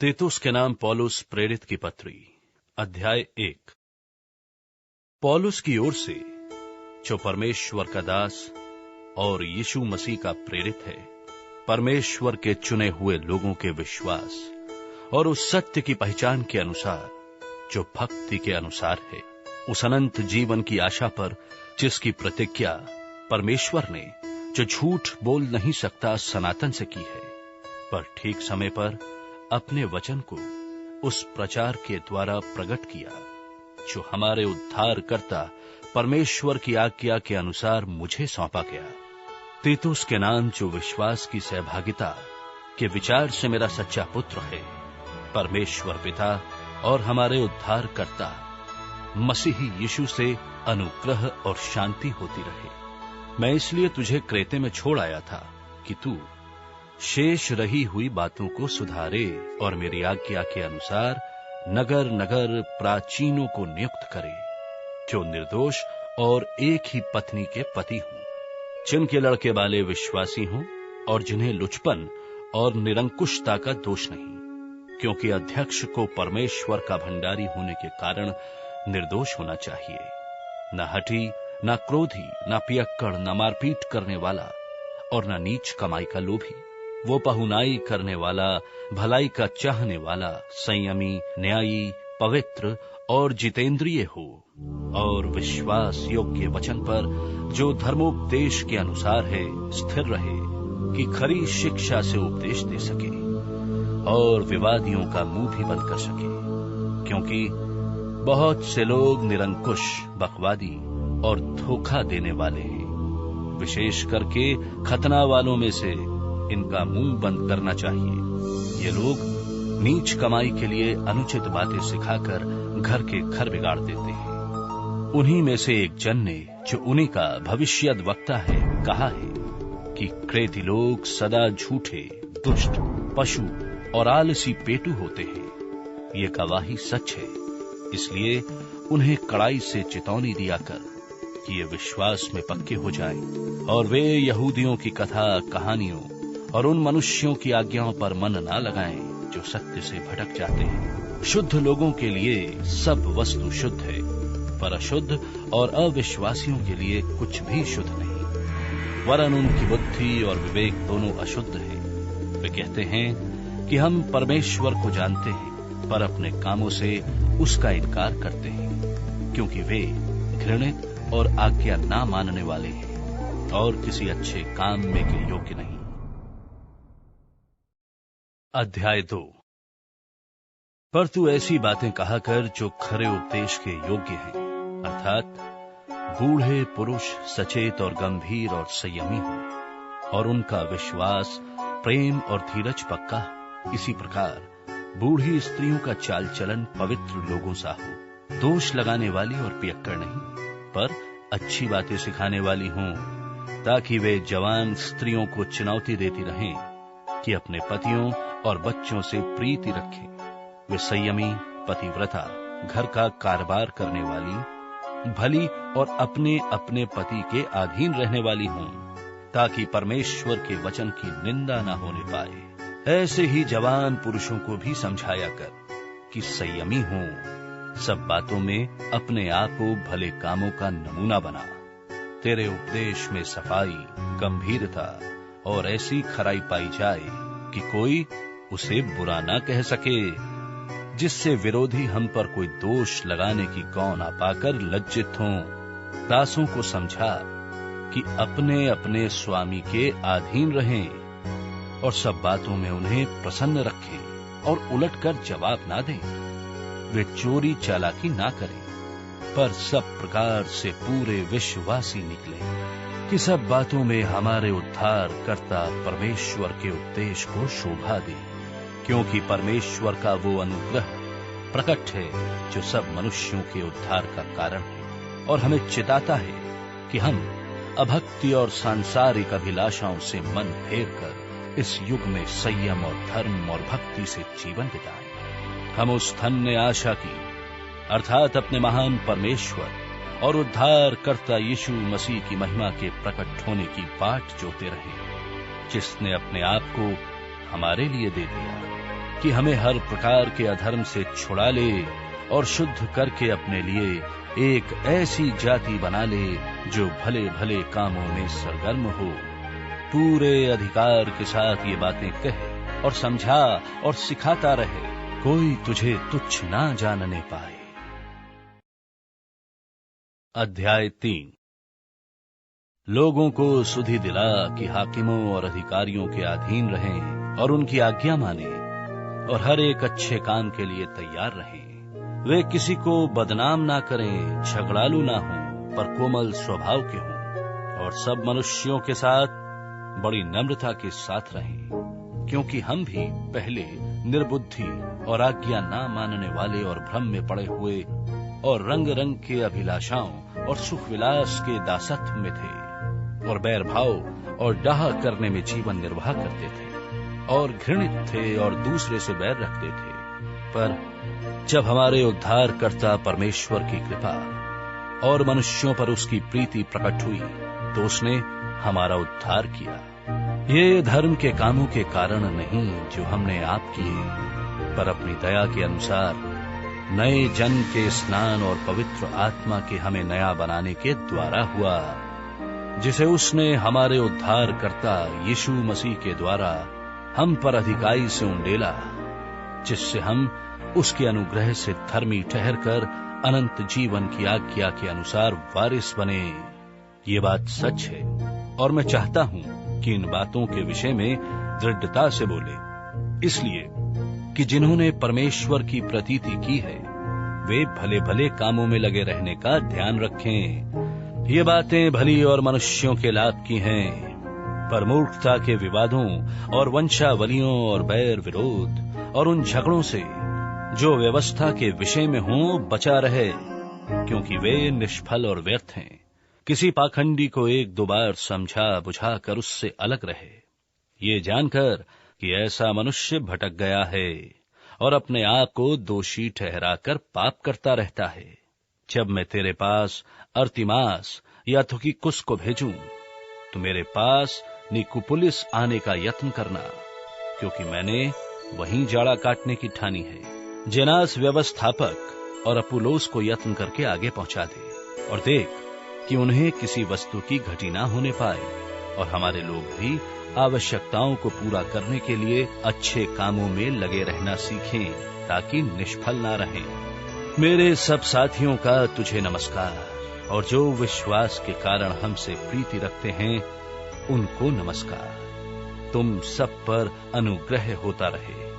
तीतुस के नाम पौलुस प्रेरित की पत्री, अध्याय 1। पौलुस की ओर से, जो परमेश्वर का दास और यीशु मसीह का प्रेरित है, परमेश्वर के चुने हुए लोगों के विश्वास और उस सत्य की पहचान के अनुसार जो भक्ति के अनुसार है, उस अनंत जीवन की आशा पर जिसकी प्रतिज्ञा परमेश्वर ने, जो झूठ बोल नहीं सकता, सनातन से की है, पर ठीक समय पर अपने वचन को उस प्रचार के द्वारा प्रकट किया जो हमारे उद्धारकर्ता परमेश्वर की आज्ञा के अनुसार मुझे सौंपा गया। तीतुस के नाम, जो विश्वास की सहभागिता के विचार से मेरा सच्चा पुत्र है, परमेश्वर पिता और हमारे उद्धारकर्ता मसीही यीशु से अनुग्रह और शांति होती रहे। मैं इसलिए तुझे क्रेते में छोड़ आया था कि तू शेष रही हुई बातों को सुधारे और मेरी आज्ञा के अनुसार नगर नगर प्राचीनों को नियुक्त करे, जो निर्दोष और एक ही पत्नी के पति हों, जिनके लड़के वाले विश्वासी हों और जिन्हें लुचपन और निरंकुशता का दोष नहीं, क्योंकि अध्यक्ष को परमेश्वर का भंडारी होने के कारण निर्दोष होना चाहिए, न हठी, न क्रोधी, न पियक्कड़, न मारपीट करने वाला और न नीच कमाई का लोभी। वो पहुनाई करने वाला, भलाई का चाहने वाला, संयमी, न्यायी, पवित्र और जितेंद्रिय हो, और विश्वास योग्य वचन पर, जो धर्मोपदेश के अनुसार है, स्थिर रहे, कि खरी शिक्षा से उपदेश दे सके और विवादियों का मुंह भी बंद कर सके, क्योंकि बहुत से लोग निरंकुश, बकवादी और धोखा देने वाले हैं। विशेष करके खतना वालों में से इनका मुंह बंद करना चाहिए। ये लोग नीच कमाई के लिए अनुचित बातें सिखाकर घर के घर बिगाड़ देते हैं। उन्हीं में से एक जन ने, जो उन्हीं का भविष्यद्वक्ता है, कहा है कि क्रेती लोग सदा झूठे, दुष्ट, पशु और आलसी पेटू होते हैं। ये गवाही सच है, इसलिए उन्हें कड़ाई से चेतावनी दिया कर कि ये विश्वास में पक्के हो जाएं और वे यहूदियों की कथा कहानियों और उन मनुष्यों की आज्ञाओं पर मन ना लगाएं जो सत्य से भटक जाते हैं। शुद्ध लोगों के लिए सब वस्तु शुद्ध है, पर अशुद्ध और अविश्वासियों के लिए कुछ भी शुद्ध नहीं, वरन उनकी बुद्धि और विवेक दोनों अशुद्ध है। वे कहते हैं कि हम परमेश्वर को जानते हैं, पर अपने कामों से उसका इनकार करते हैं, क्योंकि वे घृणित और आज्ञा ना मानने वाले हैं और किसी अच्छे काम में के योग्य नहीं। अध्याय 2। पर तू ऐसी बातें कहा कर जो खरे उपदेश के योग्य हैं, अर्थात बूढ़े पुरुष सचेत और गंभीर और संयमी हो, और उनका विश्वास, प्रेम और धीरज पक्का। इसी प्रकार बूढ़ी स्त्रियों का चाल चलन पवित्र लोगों सा हो, दोष लगाने वाली और पियक्कड़ नहीं, पर अच्छी बातें सिखाने वाली हों, ताकि वे जवान स्त्रियों को चुनौती देती रहें कि अपने पतियों और बच्चों से प्रीति रखें। वे संयमी, पतिव्रता, घर का कारोबार करने वाली, भली और अपने अपने पति के अधीन रहने वाली हों, ताकि परमेश्वर के वचन की निंदा न होने पाए। ऐसे ही जवान पुरुषों को भी समझाया कर कि संयमी हों, सब बातों में अपने आप को भले कामों का नमूना बना। तेरे उपदेश में सफाई, गंभीरता और ऐसी खराई पाई जाए कि कोई उसे बुरा ना कह सके, जिससे विरोधी हम पर कोई दोष लगाने की गौ ना पाकर लज्जित हों। दासों को समझा कि अपने अपने स्वामी के अधीन रहें और सब बातों में उन्हें प्रसन्न रखें और उलटकर जवाब ना दें। वे चोरी चालाकी ना करें, पर सब प्रकार से पूरे विश्वासी निकले, कि सब बातों में हमारे उद्धारकर्ता परमेश्वर के उपदेश को शोभा दे, क्योंकि परमेश्वर का वो अनुग्रह प्रकट है जो सब मनुष्यों के उद्धार का कारण है, और हमें चिताता है कि हम अभक्ति और सांसारिक अभिलाषाओं से मन फेर कर इस युग में संयम और धर्म और भक्ति से जीवन बिताएं। हम उस धन्य आशा की, अर्थात अपने महान परमेश्वर और उद्धारकर्ता यीशु मसीह की महिमा के प्रकट होने की बाट जोते रहे, जिसने अपने आप को हमारे लिए दे दिया कि हमें हर प्रकार के अधर्म से छुड़ा ले और शुद्ध करके अपने लिए एक ऐसी जाति बना ले जो भले भले कामों में सरगर्म हो। पूरे अधिकार के साथ ये बातें कहे और समझा और सिखाता रहे, कोई तुझे तुच्छ ना जानने पाए। अध्याय 3। लोगों को सुधि दिला कि हाकिमों और अधिकारियों के अधीन रहें और उनकी आज्ञा मानें और हर एक अच्छे काम के लिए तैयार रहें। वे किसी को बदनाम ना करें, झगड़ालू ना हों, पर कोमल स्वभाव के हों और सब मनुष्यों के साथ बड़ी नम्रता के साथ रहें, क्योंकि हम भी पहले निर्बुद्धि और आज्ञा ना मानने वाले और भ्रम में पड़े हुए और रंग रंग के अभिलाषाओं और सुख विलास के दासत्व में थे और बैर भाव और डाह करने में जीवन निर्वाह करते थे और घृणित थे और दूसरे से बैर रखते थे। पर जब हमारे उद्धारकर्ता परमेश्वर की कृपा और मनुष्यों पर उसकी प्रीति प्रकट हुई तो उसने हमारा उद्धार किया। ये धर्म के कामों के कारण नहीं जो हमने आप किए, पर अपनी दया के अनुसार नए जन्म के स्नान और पवित्र आत्मा के हमें नया बनाने के द्वारा हुआ, जिसे उसने हमारे उद्धारकर्ता यीशु मसीह के द्वारा हम पर अधिकाई से उंडेला, जिससे हम उसके अनुग्रह से धर्मी ठहरकर अनंत जीवन की आज्ञा के अनुसार वारिस बने। ये बात सच है और मैं चाहता हूं कि इन बातों के विषय में दृढ़ता से बोले, इसलिए कि जिन्होंने परमेश्वर की प्रतीति की है वे भले भले कामों में लगे रहने का ध्यान रखें। ये बातें भली और मनुष्यों के लाभ की हैं, पर मूर्खता के विवादों और वंशावलियों और बैर विरोध और उन झगड़ों से जो व्यवस्था के विषय में हों बचा रहे, क्योंकि वे निष्फल और व्यर्थ हैं। किसी पाखंडी को एक दो बार समझा बुझा कर उससे अलग रहे, ये जानकर कि ऐसा मनुष्य भटक गया है और अपने आप को दोषी ठहराकर पाप करता रहता है। जब मैं तेरे पास अर्तिमास या तुखिकुस को भेजूं तो मेरे पास निकुपुलिस आने का यत्न करना, क्योंकि मैंने वहीं जाड़ा काटने की ठानी है। जेनास व्यवस्थापक और अपुलोस को यत्न करके आगे पहुंचा दे और देख कि उन्हें किसी वस्तु की घटी ना होने पाए, और हमारे लोग भी आवश्यकताओं को पूरा करने के लिए अच्छे कामों में लगे रहना सीखें, ताकि निष्फल ना रहें। मेरे सब साथियों का तुझे नमस्कार, और जो विश्वास के कारण हमसे प्रीति रखते हैं उनको नमस्कार। तुम सब पर अनुग्रह होता रहे।